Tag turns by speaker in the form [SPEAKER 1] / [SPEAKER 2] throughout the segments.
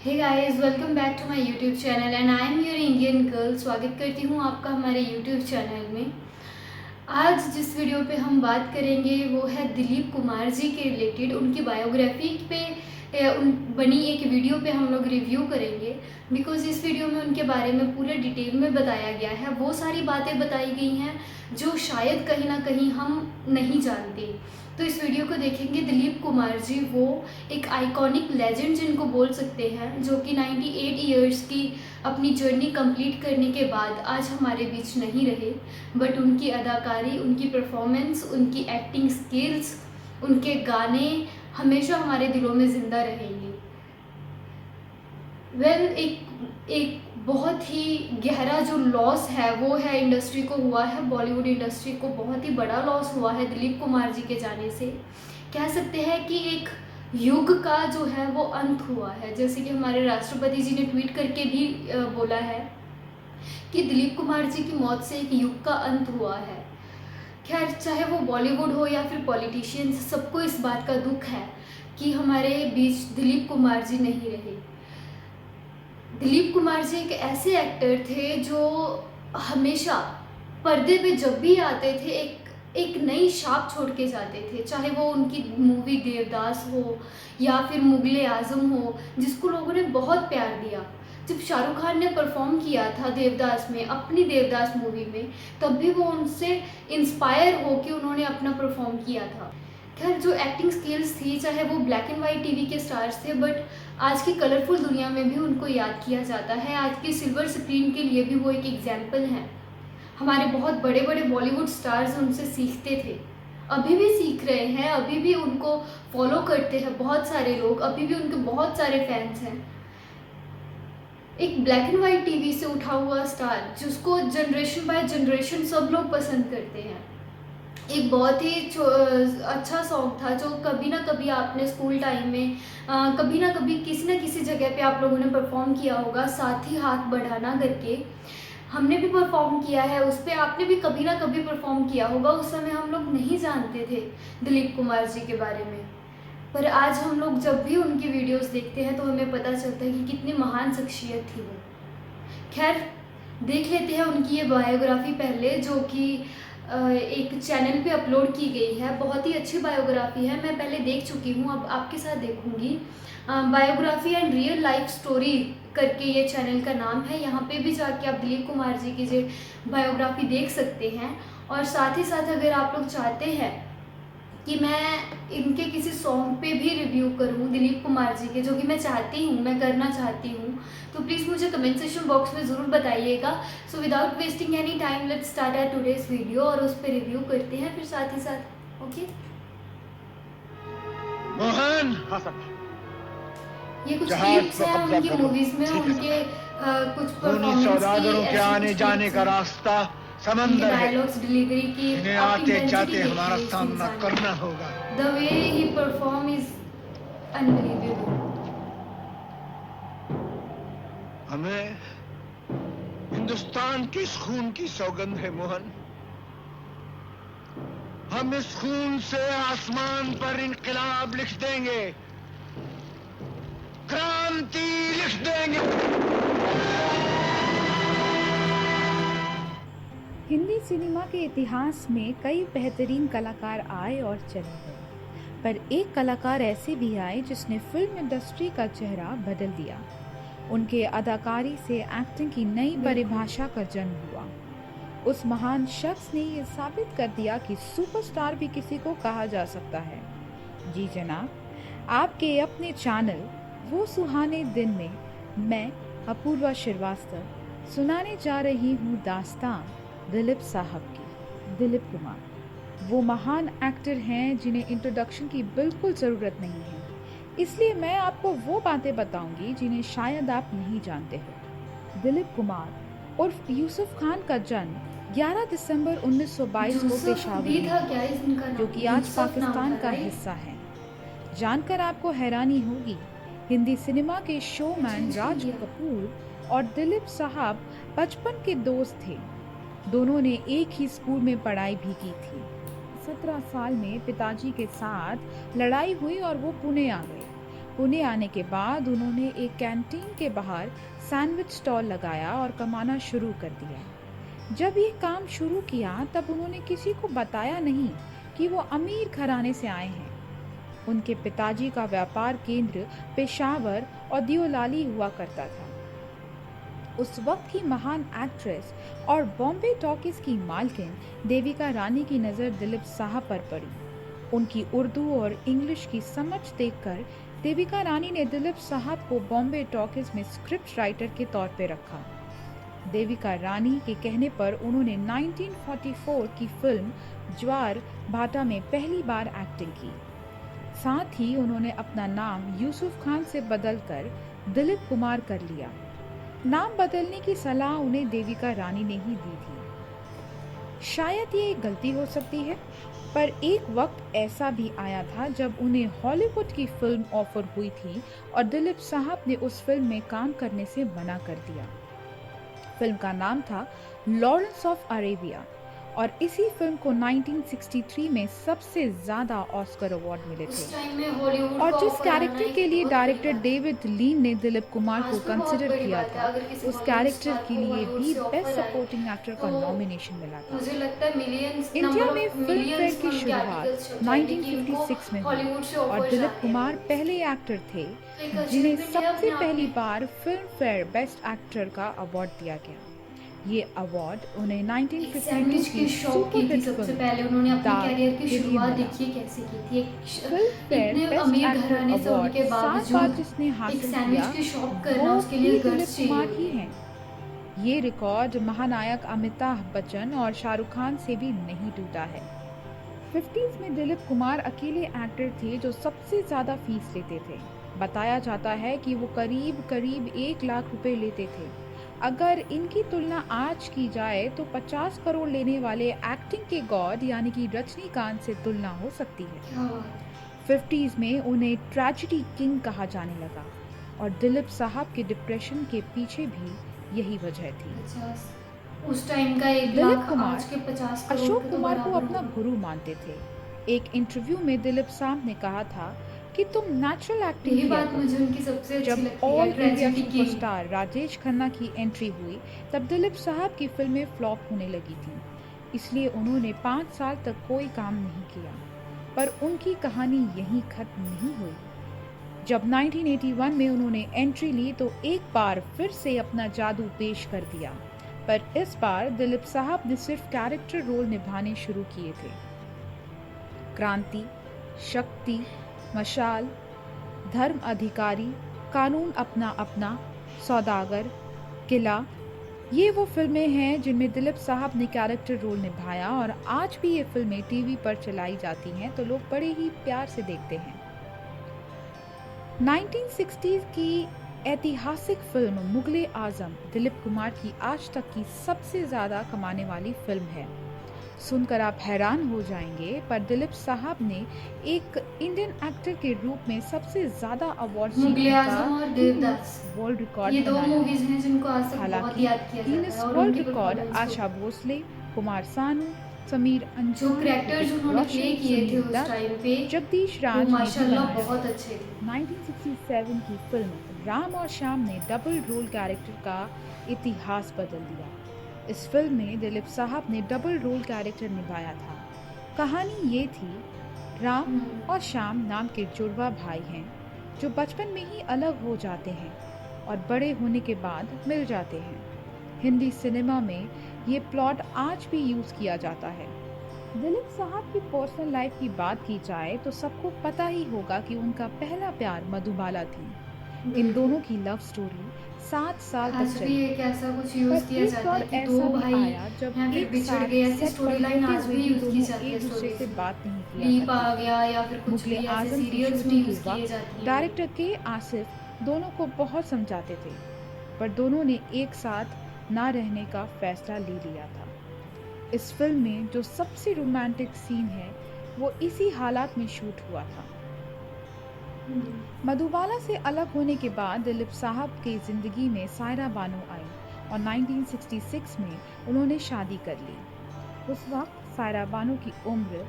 [SPEAKER 1] Hey guys, welcome back to my YouTube channel and I am your Indian girl. स्वागत करती हूँ आपका हमारे यूट्यूब चैनल में। आज जिस वीडियो पे हम बात करेंगे वो है दिलीप कुमार जी के रिलेटेड, उनकी बायोग्राफी पे बनी एक वीडियो पे हम लोग रिव्यू करेंगे। बिकॉज इस वीडियो में उनके बारे में पूरे डिटेल में बताया गया है, वो सारी बातें बताई गई हैं जो शायद कहीं ना कहीं हम नहीं जानते। तो इस वीडियो को देखेंगे। दिलीप कुमार जी वो एक आइकॉनिक लेजेंड जिनको बोल सकते हैं, जो कि 98 ईयर्स की अपनी जर्नी कंप्लीट करने के बाद आज हमारे बीच नहीं रहे। बट उनकी अदाकारी, उनकी परफॉर्मेंस, उनकी एक्टिंग स्किल्स, उनके गाने हमेशा हमारे दिलों में ज़िंदा रहेंगे। एक बहुत ही गहरा जो लॉस है वो है इंडस्ट्री को हुआ है, बॉलीवुड इंडस्ट्री को बहुत ही बड़ा लॉस हुआ है दिलीप कुमार जी के जाने से। कह सकते हैं कि एक युग का जो है वो अंत हुआ है। जैसे कि हमारे राष्ट्रपति जी ने ट्वीट करके भी बोला है कि दिलीप कुमार जी की मौत से एक युग का अंत हुआ है। खैर, चाहे वो बॉलीवुड हो या फिर पॉलिटिशियंस, सबको इस बात का दुख है कि हमारे बीच दिलीप कुमार जी नहीं रहे। दिलीप कुमार जी एक ऐसे एक्टर थे जो हमेशा पर्दे पे जब भी आते थे एक नई छाप छोड़ के जाते थे। चाहे वो उनकी मूवी देवदास हो या फिर मुगले आजम हो, जिसको लोगों ने बहुत प्यार दिया। जब शाहरुख खान ने परफॉर्म किया था देवदास में, अपनी देवदास मूवी में, तब भी वो उनसे इंस्पायर हो कि उन्होंने अपना परफॉर्म किया था। खैर, जो एक्टिंग स्किल्स थी, चाहे वो ब्लैक एंड वाइट टीवी के स्टार्स थे, बट आज की कलरफुल दुनिया में भी उनको याद किया जाता है। आज की सिल्वर स्क्रीन के लिए भी वो एक एग्जाम्पल हैं। हमारे बहुत बड़े बड़े बॉलीवुड स्टार्स उनसे सीखते थे, अभी भी सीख रहे हैं, अभी भी उनको फॉलो करते हैं बहुत सारे लोग, अभी भी उनके बहुत सारे फैंस हैं। एक ब्लैक एंड वाइट टीवी से उठा हुआ स्टार जिसको जनरेशन बाय जनरेशन सब लोग पसंद करते हैं। एक बहुत ही अच्छा सॉन्ग था जो कभी ना कभी आपने स्कूल टाइम में कभी ना कभी किसी ना किसी जगह पे आप लोगों ने परफॉर्म किया होगा, साथ ही हाथ बढ़ाना करके। हमने भी परफॉर्म किया है उस पर, आपने भी कभी ना कभी परफॉर्म किया होगा। उस समय हम लोग नहीं जानते थे दिलीप कुमार जी के बारे में, पर आज हम लोग जब भी उनकी वीडियोस देखते हैं तो हमें पता चलता है कि कितनी महान शख्सियत थी वो। खैर, देख लेते हैं उनकी ये बायोग्राफी पहले, जो कि एक चैनल पे अपलोड की गई है। बहुत ही अच्छी बायोग्राफी है, मैं पहले देख चुकी हूँ, अब आपके साथ देखूँगी। Biography and real life story करके ये चैनल का नाम है। यहाँ पे भी जाके आप दिलीप कुमार जी की जो बायोग्राफी देख सकते हैं। और साथ ही साथ अगर आप लोग चाहते हैं कि मैं इनके किसी सॉन्ग पे भी रिव्यू करूं दिलीप कुमार जी के, जो कि मैं चाहती हूं, मैं करना चाहती हूं, तो प्लीज़ मुझे कमेंट सेक्शन बॉक्स में ज़रूर बताइएगा। So without wasting any time, let's start our today's video और उस पर रिव्यू करते हैं फिर साथ ही साथ। ओके,
[SPEAKER 2] मोहन,
[SPEAKER 1] ये कुछ
[SPEAKER 2] जहाज
[SPEAKER 1] क्लिप्स
[SPEAKER 2] पर
[SPEAKER 1] हैं
[SPEAKER 2] कब्जा
[SPEAKER 1] उनकी
[SPEAKER 2] करो।
[SPEAKER 1] मूवीज़ में,
[SPEAKER 2] ठीक है
[SPEAKER 1] उनके कुछ
[SPEAKER 2] खूनी
[SPEAKER 1] परफॉर्मेंस की
[SPEAKER 2] सौदागरों के
[SPEAKER 1] ऐसी
[SPEAKER 2] आने
[SPEAKER 1] कुछ
[SPEAKER 2] जाने
[SPEAKER 1] क्लिप्स
[SPEAKER 2] का
[SPEAKER 1] हैं,
[SPEAKER 2] रास्ता
[SPEAKER 1] उनके
[SPEAKER 2] समंदर है।
[SPEAKER 1] डायलॉग्स डिलीवरी की
[SPEAKER 2] इन्हें
[SPEAKER 1] आप
[SPEAKER 2] आते
[SPEAKER 1] इंटेंसिटी
[SPEAKER 2] जाते हमारा
[SPEAKER 1] देखिए इस
[SPEAKER 2] सामना
[SPEAKER 1] इंसान
[SPEAKER 2] करना
[SPEAKER 1] की।
[SPEAKER 2] होगा।
[SPEAKER 1] The way he perform is unbelievable.
[SPEAKER 2] हमें हिंदुस्तान के इस खून की सौगंध है मोहन। हम इस खून से आसमान पर इनकलाब लिख देंगे, क्रांति लिख देंगे।
[SPEAKER 3] हिंदी सिनेमा के इतिहास में कई बेहतरीन कलाकार आए और चले गए, पर एक कलाकार ऐसे भी आए जिसने फिल्म इंडस्ट्री का चेहरा बदल दिया। उनके अदाकारी से एक्टिंग की नई परिभाषा का जन्म हुआ। उस महान शख्स ने ये साबित कर दिया कि सुपरस्टार भी किसी को कहा जा सकता है। जी जनाब, आपके अपने चैनल वो सुहाने दिन में मैं अपूर्वा श्रीवास्तव सुनाने जा रही हूँ दास्तान दिलीप साहब की। दिलीप कुमार वो महान एक्टर हैं जिन्हें इंट्रोडक्शन की बिल्कुल ज़रूरत नहीं है, इसलिए मैं आपको वो बातें बताऊंगी जिन्हें शायद आप नहीं जानते हो। दिलीप कुमार उर्फ यूसुफ खान का जन्म 11 दिसंबर 1922 को पेशावर
[SPEAKER 1] भी
[SPEAKER 3] में
[SPEAKER 1] था
[SPEAKER 3] हुआ,
[SPEAKER 1] क्या इनका
[SPEAKER 3] जो
[SPEAKER 1] नाम?
[SPEAKER 3] कि आज
[SPEAKER 1] यूसुफ नाम
[SPEAKER 3] पाकिस्तान
[SPEAKER 1] था,
[SPEAKER 3] का
[SPEAKER 1] राइट?
[SPEAKER 3] हिस्सा है। जानकर आपको हैरानी होगी, हिंदी सिनेमा के शोमैन
[SPEAKER 1] चेंज कर
[SPEAKER 3] राज
[SPEAKER 1] दिया।
[SPEAKER 3] कपूर और दिलीप साहब बचपन के दोस्त थे। दोनों ने एक ही स्कूल में पढ़ाई भी की थी। 17 साल में पिताजी के साथ लड़ाई हुई और वो पुणे आ गए। पुणे आने के बाद उन्होंने एक कैंटीन के बाहर सैंडविच स्टॉल लगाया और कमाना शुरू कर दिया। जब ये काम शुरू किया तब उन्होंने किसी को बताया नहीं कि वो अमीर घराने से आए हैं। उनके पिताजी का व्यापार केंद्र पेशावर और दियोलाली हुआ करता था। उस वक्त की महान एक्ट्रेस और बॉम्बे टॉकीज की मालकिन देविका रानी की नज़र दिलीप साहब पर पड़ी। उनकी उर्दू और इंग्लिश की समझ देखकर देविका रानी ने दिलीप साहब को बॉम्बे टॉकीज में स्क्रिप्ट राइटर के तौर पर रखा। देविका रानी के कहने पर उन्होंने 1944 की फिल्म ज्वार भाटा में पहली बार एक्टिंग की। साथ ही उन्होंने अपना नाम यूसुफ खान से बदलकर दिलीप कुमार कर लिया। नाम बदलने की सलाह उन्हें देविका रानी ने ही दी थी। शायद ये एक गलती हो सकती है, पर एक वक्त ऐसा भी आया था जब उन्हें हॉलीवुड की फिल्म ऑफर हुई थी और दिलीप साहब ने उस फिल्म में काम करने से मना कर दिया। फिल्म का नाम था लॉरेंस ऑफ अरेबिया और इसी फिल्म को 1963 में सबसे ज्यादा ऑस्कर अवार्ड मिले
[SPEAKER 1] उस
[SPEAKER 3] थे।
[SPEAKER 1] टाइम में हॉलीवुड
[SPEAKER 3] और
[SPEAKER 1] का
[SPEAKER 3] जिस
[SPEAKER 1] ऑफर आना
[SPEAKER 3] कैरेक्टर
[SPEAKER 1] एक
[SPEAKER 3] के लिए
[SPEAKER 1] बहुत
[SPEAKER 3] डायरेक्टर
[SPEAKER 1] बड़ी बात है।
[SPEAKER 3] डेविड लीन ने दिलीप कुमार
[SPEAKER 1] आज
[SPEAKER 3] को
[SPEAKER 1] भी बहुत
[SPEAKER 3] कंसिडर
[SPEAKER 1] बड़ी
[SPEAKER 3] किया
[SPEAKER 1] बात है,
[SPEAKER 3] था,
[SPEAKER 1] अगर किसी
[SPEAKER 3] उस
[SPEAKER 1] बॉलीवुड
[SPEAKER 3] कैरेक्टर
[SPEAKER 1] स्टार
[SPEAKER 3] के
[SPEAKER 1] को
[SPEAKER 3] लिए
[SPEAKER 1] हॉलीवुड
[SPEAKER 3] भी
[SPEAKER 1] से
[SPEAKER 3] बेस्ट
[SPEAKER 1] ऑफर आए
[SPEAKER 3] सपोर्टिंग एक्टर का
[SPEAKER 1] तो
[SPEAKER 3] नॉमिनेशन मिला था।
[SPEAKER 1] मुझे लगता है मिलियंस
[SPEAKER 3] इंडिया
[SPEAKER 1] नंबर
[SPEAKER 3] में
[SPEAKER 1] ऑफ
[SPEAKER 3] फिल्म फेयर
[SPEAKER 1] मिलियंस
[SPEAKER 3] की
[SPEAKER 1] में उनके
[SPEAKER 3] शुरुआत
[SPEAKER 1] आर्टिकल्स छप जाएंगे कि इनको
[SPEAKER 3] 1956 में हुई
[SPEAKER 1] हॉलीवुड से
[SPEAKER 3] और
[SPEAKER 1] ऑफर्स
[SPEAKER 3] दिलीप
[SPEAKER 1] आते
[SPEAKER 3] कुमार
[SPEAKER 1] हैं।
[SPEAKER 3] पहले एक्टर थे
[SPEAKER 1] तो एक
[SPEAKER 3] जिन्हें
[SPEAKER 1] अचीवमेंट है
[SPEAKER 3] सबसे
[SPEAKER 1] अपने आप
[SPEAKER 3] पहली
[SPEAKER 1] में।
[SPEAKER 3] बार फिल्म फेयर बेस्ट एक्टर का अवार्ड दिया गया। ये अवार्ड उन्हें
[SPEAKER 1] एक
[SPEAKER 3] 1952
[SPEAKER 1] सैंडविच
[SPEAKER 3] की
[SPEAKER 1] की शॉप की थी
[SPEAKER 3] सुपरहिट
[SPEAKER 1] सबसे
[SPEAKER 3] फिल्म
[SPEAKER 1] पहले उन्होंने अपने
[SPEAKER 3] दाग
[SPEAKER 1] करियर की
[SPEAKER 3] के लिए
[SPEAKER 1] शुरुआत
[SPEAKER 3] मिला।
[SPEAKER 1] देखिए कैसे की थी।
[SPEAKER 3] फिल्म फेयर
[SPEAKER 1] इतने
[SPEAKER 3] बेस्ट
[SPEAKER 1] अमीर
[SPEAKER 3] एक्टर
[SPEAKER 1] घराने से होने
[SPEAKER 3] अवार्ड
[SPEAKER 1] के
[SPEAKER 3] 7 बार
[SPEAKER 1] बावजूद
[SPEAKER 3] जिसने
[SPEAKER 1] एक
[SPEAKER 3] हासिल
[SPEAKER 1] सैंडविच
[SPEAKER 3] किया
[SPEAKER 1] की शॉप
[SPEAKER 3] वो
[SPEAKER 1] करना उसके लिए
[SPEAKER 3] भी
[SPEAKER 1] गट्स
[SPEAKER 3] दिलीप
[SPEAKER 1] चाहिए
[SPEAKER 3] कुमार
[SPEAKER 1] होते
[SPEAKER 3] ही
[SPEAKER 1] हैं।
[SPEAKER 3] हैं। ये रिकॉर्ड महानायक अमिताभ बच्चन और शाहरुख खान से भी नहीं टूटा है। 50s में दिलीप कुमार अकेले एक्टर थे जो सबसे ज्यादा फीस लेते थे। बताया जाता है कि वो करीब करीब 1 लाख रुपए लेते थे। अगर इनकी तुलना आज की जाए तो 50 करोड़ लेने वाले एक्टिंग के गॉड यानी कि रजनीकांत से तुलना हो सकती है।
[SPEAKER 1] क्या बात।
[SPEAKER 3] 50s में उन्हें ट्रेजेडी किंग कहा जाने लगा और दिलीप साहब के डिप्रेशन के पीछे भी यही वजह थी।
[SPEAKER 1] 50 उस टाइम का 1
[SPEAKER 3] दिलीप
[SPEAKER 1] लाख
[SPEAKER 3] कुमार
[SPEAKER 1] आज के 50 करोड़
[SPEAKER 3] अशोक
[SPEAKER 1] के तो
[SPEAKER 3] कुमार को
[SPEAKER 1] बराबर
[SPEAKER 3] अपना
[SPEAKER 1] होगा।
[SPEAKER 3] गुरु मानते थे। एक इंटरव्यू में दिलीप साहब ने कहा था कि तुम नेचुरल एक्टिंग
[SPEAKER 1] यही
[SPEAKER 3] किया
[SPEAKER 1] बात
[SPEAKER 3] करो।
[SPEAKER 1] मुझे उनकी सबसे अच्छी
[SPEAKER 3] जब
[SPEAKER 1] लगती
[SPEAKER 3] ऑल
[SPEAKER 1] है,
[SPEAKER 3] India
[SPEAKER 1] tragedy king.
[SPEAKER 3] Superstar Rajesh Khanna की एंट्री हुई तब दिलीप साहब की फिल्में फ्लॉप होने लगी थी, इसलिए उन्होंने 5 साल तक कोई काम नहीं किया। पर उनकी कहानी यहीं खत्म नहीं हुई। जब 1981 में उन्होंने एंट्री ली तो एक बार फिर से अपना जादू पेश कर दिया, पर इस बार दिलीप साहब ने सिर्फ कैरेक्टर रोल निभाने शुरू किए थे। क्रांति, शक्ति, मशाल, धर्म अधिकारी, कानून अपना अपना, सौदागर, किला, ये वो फिल्में हैं जिनमें दिलीप साहब ने कैरेक्टर रोल निभाया और आज भी ये फिल्में टीवी पर चलाई जाती हैं तो लोग बड़े ही प्यार से देखते हैं। 1960s की ऐतिहासिक फिल्म मुगले आजम दिलीप कुमार की आज तक की सबसे ज़्यादा कमाने वाली फिल्म है। सुनकर आप हैरान हो जाएंगे, पर दिलीप साहब ने एक इंडियन एक्टर के रूप में सबसे ज्यादा अवार्ड
[SPEAKER 1] मुगले आजम और देवदास,
[SPEAKER 3] वर्ल्ड रिकॉर्ड
[SPEAKER 1] ये 2
[SPEAKER 3] बनाया।
[SPEAKER 1] मूवीज हैं जिनको आज तक बहुत
[SPEAKER 3] हालांकि
[SPEAKER 1] याद किया जाता
[SPEAKER 3] गिनीज
[SPEAKER 1] है और
[SPEAKER 3] वर्ल्ड
[SPEAKER 1] उनकी
[SPEAKER 3] रिकॉर्ड
[SPEAKER 1] परफॉर्मेंस
[SPEAKER 3] आशा
[SPEAKER 1] को।
[SPEAKER 3] भोसले, कुमार सानू, समीर
[SPEAKER 1] जो
[SPEAKER 3] अंजुम,
[SPEAKER 1] कैरेक्टर्स
[SPEAKER 3] ऋतिक
[SPEAKER 1] उन्होंने
[SPEAKER 3] रोशन,
[SPEAKER 1] प्ले किए थे
[SPEAKER 3] सुनील
[SPEAKER 1] उस
[SPEAKER 3] दत्त,
[SPEAKER 1] टाइम पे
[SPEAKER 3] जगदीश
[SPEAKER 1] वो
[SPEAKER 3] राज ने भी
[SPEAKER 1] माशाल्लाह
[SPEAKER 3] बनाया।
[SPEAKER 1] बहुत अच्छे थे।
[SPEAKER 3] 1967 की फिल्म राम और श्याम ने डबल रोल कैरेक्टर का इतिहास बदल दिया। इस फिल्म में दिलीप साहब ने डबल रोल कैरेक्टर निभाया था। कहानी ये थी, राम और श्याम नाम के जुड़वा भाई हैं जो बचपन में ही अलग हो जाते हैं और बड़े होने के बाद मिल जाते हैं। हिंदी सिनेमा में ये प्लॉट आज भी यूज किया जाता है। दिलीप साहब की पर्सनल लाइफ की बात की जाए तो सबको पता ही होगा कि उनका पहला प्यार मधुबाला थी। इन दोनों की लव स्टोरी 7 साल
[SPEAKER 1] आज
[SPEAKER 3] तक
[SPEAKER 1] भी
[SPEAKER 3] चली।
[SPEAKER 1] एक ऐसा कुछ यूज
[SPEAKER 3] पर
[SPEAKER 1] किया
[SPEAKER 3] एक
[SPEAKER 1] जाता है
[SPEAKER 3] दौर
[SPEAKER 1] कि
[SPEAKER 3] ऐसा
[SPEAKER 1] 2
[SPEAKER 3] भी
[SPEAKER 1] भाई
[SPEAKER 3] आया जब
[SPEAKER 1] या फिर
[SPEAKER 3] एक
[SPEAKER 1] बिछड़
[SPEAKER 3] साथ
[SPEAKER 1] गए, ऐसी
[SPEAKER 3] सेट
[SPEAKER 1] स्टोरी
[SPEAKER 3] पर
[SPEAKER 1] लाइन
[SPEAKER 3] होते
[SPEAKER 1] आज
[SPEAKER 3] हुए
[SPEAKER 1] भी
[SPEAKER 3] भी
[SPEAKER 1] यूज की
[SPEAKER 3] दोनों
[SPEAKER 1] जाती है
[SPEAKER 3] एक दूसरे
[SPEAKER 1] स्टोरीज
[SPEAKER 3] से
[SPEAKER 1] में।
[SPEAKER 3] बात नहीं किया
[SPEAKER 1] लीप आ
[SPEAKER 3] करते।
[SPEAKER 1] गया या फिर कुछ
[SPEAKER 3] मुगले
[SPEAKER 1] भी ऐसे
[SPEAKER 3] आजम की
[SPEAKER 1] सीरियल्स में
[SPEAKER 3] शूटिंग के
[SPEAKER 1] यूज किए
[SPEAKER 3] वक्त
[SPEAKER 1] जाती हैं।
[SPEAKER 3] डायरेक्टर के आसिफ दोनों को बहुत समझाते थे, पर दोनों ने एक साथ ना रहने का फैसला ले लिया था। इस फिल्म में जो सबसे रोमांटिक सीन है वो इसी हालात में शूट हुआ था। मधुबाला से अलग होने के बाद दिलीप साहब की जिंदगी में सायरा बानो आई और 1966 में उन्होंने शादी कर ली। उस वक्त सायरा बानो की उम्र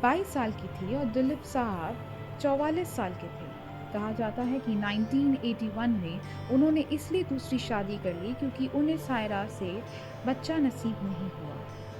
[SPEAKER 3] 22 साल की थी और दिलीप साहब 44 साल के थे। कहा जाता है कि 1981 में उन्होंने इसलिए दूसरी शादी कर ली क्योंकि उन्हें सायरा से बच्चा नसीब नहीं हुआ,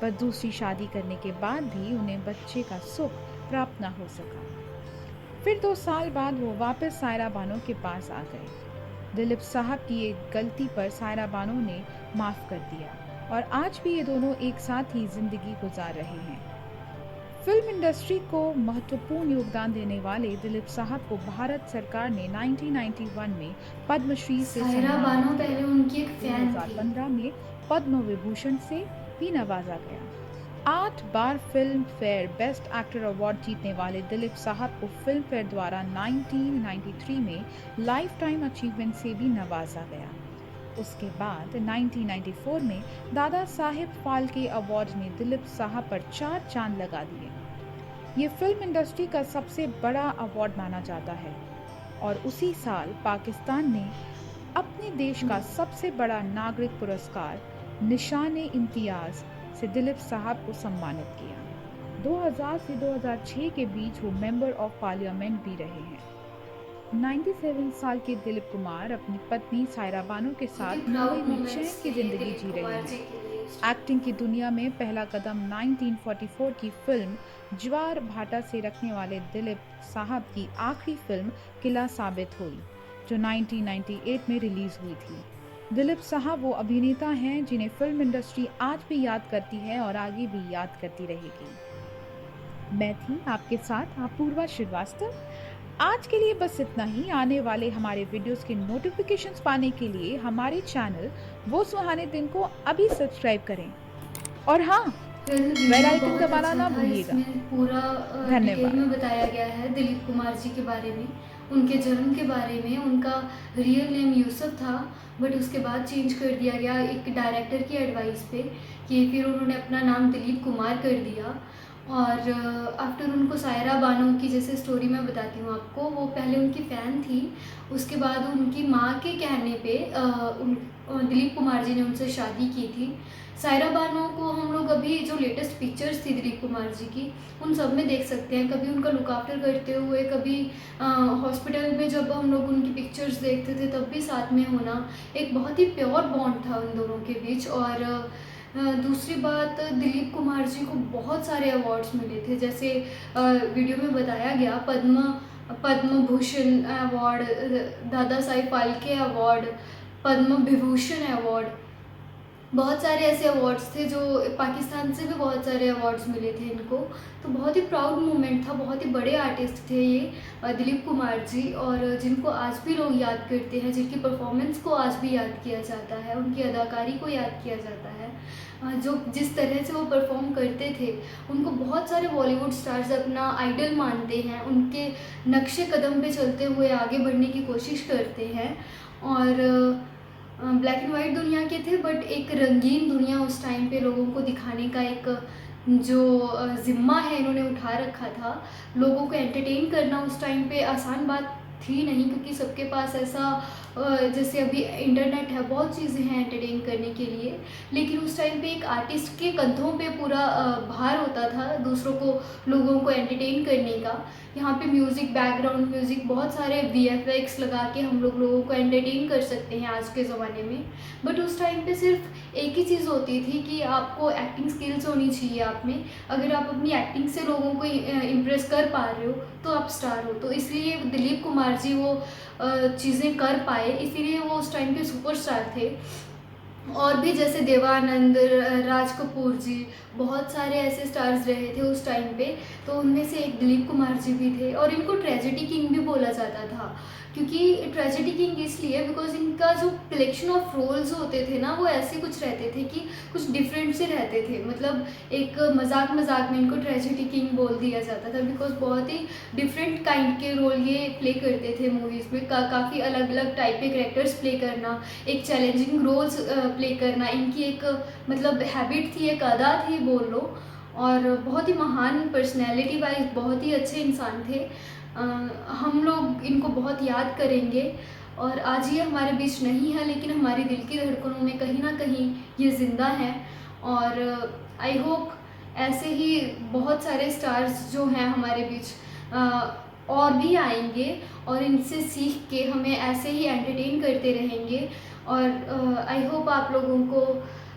[SPEAKER 3] पर दूसरी शादी करने के बाद भी उन्हें बच्चे का सुख प्राप्त न हो सका। फिर 2 साल बाद वो वापस सायरा बानो के पास आ गए। दिलीप साहब की एक गलती पर सायरा बानो ने माफ़ कर दिया और आज भी ये दोनों एक साथ ही जिंदगी गुजार रहे हैं। फिल्म इंडस्ट्री को महत्वपूर्ण योगदान देने वाले दिलीप साहब को भारत सरकार ने 1991 में पद्मश्री से
[SPEAKER 1] सायरा
[SPEAKER 3] सम्मानित
[SPEAKER 1] बानो
[SPEAKER 3] किया।
[SPEAKER 1] पहले उनकी एक फैन थी।
[SPEAKER 3] 2015 में पद्म विभूषण से भी नवाजा गया। 8 बार Filmfare best actor award जीतने वाले दिलीप साहब को फिल्म फेयर द्वारा 1993 में लाइफ टाइम अचीवमेंट से भी नवाजा गया। उसके बाद 1994 में दादा साहेब फाल्के अवार्ड ने दिलीप साहब पर 4 चांद लगा दिए। ये फिल्म इंडस्ट्री का सबसे बड़ा अवार्ड माना जाता है और उसी साल पाकिस्तान ने अपने देश का सबसे बड़ा नागरिक पुरस्कार निशान-ए इम्तियाज से दिलीप साहब को सम्मानित किया। 2000 से 2006 के बीच वो मेंबर ऑफ पार्लियामेंट भी रहे हैं। 97 साल के दिलीप कुमार अपनी पत्नी सायरा बानो के साथ मुंबई में चैन की जिंदगी जी रहे हैं। एक्टिंग की दुनिया में पहला कदम 1944 की फिल्म ज्वार भाटा से रखने वाले दिलीप साहब की आखिरी फिल्म किला साबित हुई, जो 1998 में रिलीज हुई थी। दिलीप साहब वो अभिनेता हैं जिन्हें फिल्म इंडस्ट्री आज भी याद करती है और आगे भी याद करती रहेगी। मैं थी आपके साथ अपूर्वा श्रीवास्तव। आज के लिए बस इतना ही। आने वाले हमारे वीडियोस के नोटिफिकेशंस पाने के लिए हमारे चैनल वो सुहाने दिन को अभी सब्सक्राइब करें और हाँ, बेल आइकन दबाना ना भूलिएगा।
[SPEAKER 1] पूरा
[SPEAKER 3] धन्यवाद।
[SPEAKER 1] डिटेल में बताया गया है दिलीप कुमार जी के बारे में, उनके जन्म के बारे में। उनका रियल नेम यूसुफ था, बट उसके बाद चेंज कर दिया गया एक डायरेक्टर की एडवाइस पे, कि फिर उन्होंने अपना नाम दिलीप कुमार कर दिया। और आफ्टर उनको सायरा बानो की जैसे स्टोरी मैं बताती हूँ आपको, वो पहले उनकी फ़ैन थी। उसके बाद उनकी माँ के कहने पे दिलीप कुमार जी ने उनसे शादी की थी। सायरा बानो को हम लोग अभी जो लेटेस्ट पिक्चर्स थी दिलीप कुमार जी की, उन सब में देख सकते हैं। कभी उनका लुक आफ्टर करते हुए, कभी हॉस्पिटल में जब हम लोग उनकी पिक्चर्स देखते थे तब भी साथ में होना, एक बहुत ही प्योर बॉन्ड था उन दोनों के बीच। और दूसरी बात, दिलीप कुमार जी को बहुत सारे अवार्ड्स मिले थे, जैसे वीडियो में बताया गया Padma Bhushan award, Dada Saheb Phalke award, Padma Vibhushan award, बहुत सारे ऐसे अवार्ड्स थे। जो पाकिस्तान से भी बहुत सारे अवार्ड्स मिले थे इनको, तो बहुत ही प्राउड मोमेंट था। बहुत ही बड़े आर्टिस्ट थे ये दिलीप कुमार जी, और जिनको आज भी लोग याद करते हैं, जिनकी परफॉर्मेंस को आज भी याद किया जाता है, उनकी अदाकारी को याद किया जाता है। जो जिस तरह से वो परफॉर्म करते थे, उनको बहुत सारे बॉलीवुड स्टार्स अपना आइडल मानते हैं, उनके नक्शे कदम पे चलते हुए आगे बढ़ने की कोशिश करते हैं। और ब्लैक एंड वाइट दुनिया के थे, बट एक रंगीन दुनिया उस टाइम पे लोगों को दिखाने का एक जो ज़िम्मा है इन्होंने उठा रखा था। लोगों को एंटरटेन करना उस टाइम पे आसान बात थी नहीं, क्योंकि सबके पास ऐसा जैसे अभी इंटरनेट है, बहुत चीज़ें हैं एंटरटेन करने के लिए। लेकिन उस टाइम पे एक आर्टिस्ट के कंधों पे पूरा भार होता था दूसरों को, लोगों को एंटरटेन करने का। यहाँ पे म्यूज़िक, बैकग्राउंड म्यूज़िक, बहुत सारे VFX लगा के हम लोगों को एंटरटेन कर सकते हैं आज के ज़माने में। बट उस टाइम पे सिर्फ एक ही चीज़ होती थी कि आपको एक्टिंग स्किल्स होनी चाहिए आप में। अगर आप अपनी एक्टिंग से लोगों को इम्प्रेस कर पा रहे हो तो आप स्टार हो। तो इसलिए दिलीप कुमार जी वो चीज़ें कर पाए, इसीलिए वो उस टाइम के सुपरस्टार थे। और भी जैसे देवानंद, राज कपूर जी, बहुत सारे ऐसे स्टार्स रहे थे उस टाइम पे, तो उनमें से एक दिलीप कुमार जी भी थे। और इनको ट्रेजेडी किंग भी बोला जाता था, क्योंकि ट्रेजेडी किंग इसलिए बिकॉज इनका जो कलेक्शन ऑफ रोल्स होते थे ना, वो ऐसे कुछ रहते थे कि कुछ डिफरेंट से रहते थे। मतलब एक मजाक मजाक में इनको ट्रेजेडी किंग बोल दिया जाता था, बिकॉज बहुत ही डिफरेंट काइंड के रोल ये प्ले करते थे मूवीज़ में। काफ़ी अलग अलग टाइप के कैरेक्टर्स प्ले करना, एक चैलेंजिंग रोल्स प्ले करना, इनकी एक मतलब हैबिट थी, एक अदा थी बोल लो। और बहुत ही महान पर्सनैलिटी वाइज बहुत ही अच्छे इंसान थे। हम लोग इनको बहुत याद करेंगे। और आज ये हमारे बीच नहीं है, लेकिन हमारी दिल की धड़कनों में कहीं ना कहीं ये ज़िंदा हैं। और आई होप ऐसे ही बहुत सारे स्टार्स जो हैं हमारे बीच और भी आएंगे और इनसे सीख के हमें ऐसे ही एंटरटेन करते रहेंगे। और आई होप आप लोगों को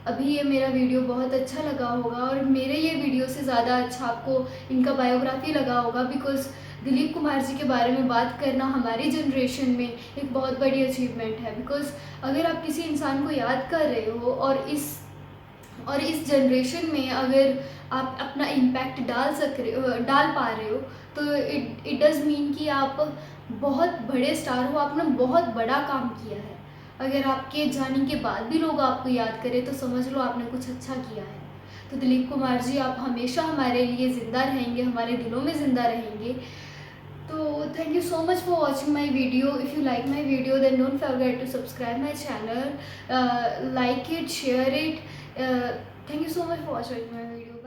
[SPEAKER 1] अभी ये मेरा वीडियो बहुत अच्छा लगा होगा और मेरे ये वीडियो से ज़्यादा अच्छा आपको इनका बायोग्राफी लगा होगा, बिकॉज़ दिलीप कुमार जी के बारे में बात करना हमारी जनरेशन में एक बहुत बड़ी अचीवमेंट है। बिकॉज़ अगर आप किसी इंसान को याद कर रहे हो और इस जनरेशन में अगर आप अपना इम्पैक्ट डाल पा रहे हो, तो इट डज़ मीन कि आप बहुत बड़े स्टार हो, आपने बहुत बड़ा काम किया है। अगर आपके जाने के बाद भी लोग आपको याद करें तो समझ लो आपने कुछ अच्छा किया है। तो दिलीप कुमार जी, आप हमेशा हमारे लिए ज़िंदा रहेंगे, हमारे दिलों में ज़िंदा रहेंगे। तो thank you so much for watching my video. If you like my video, then don't forget to subscribe my channel, like it, share it. Thank you so much for watching my video.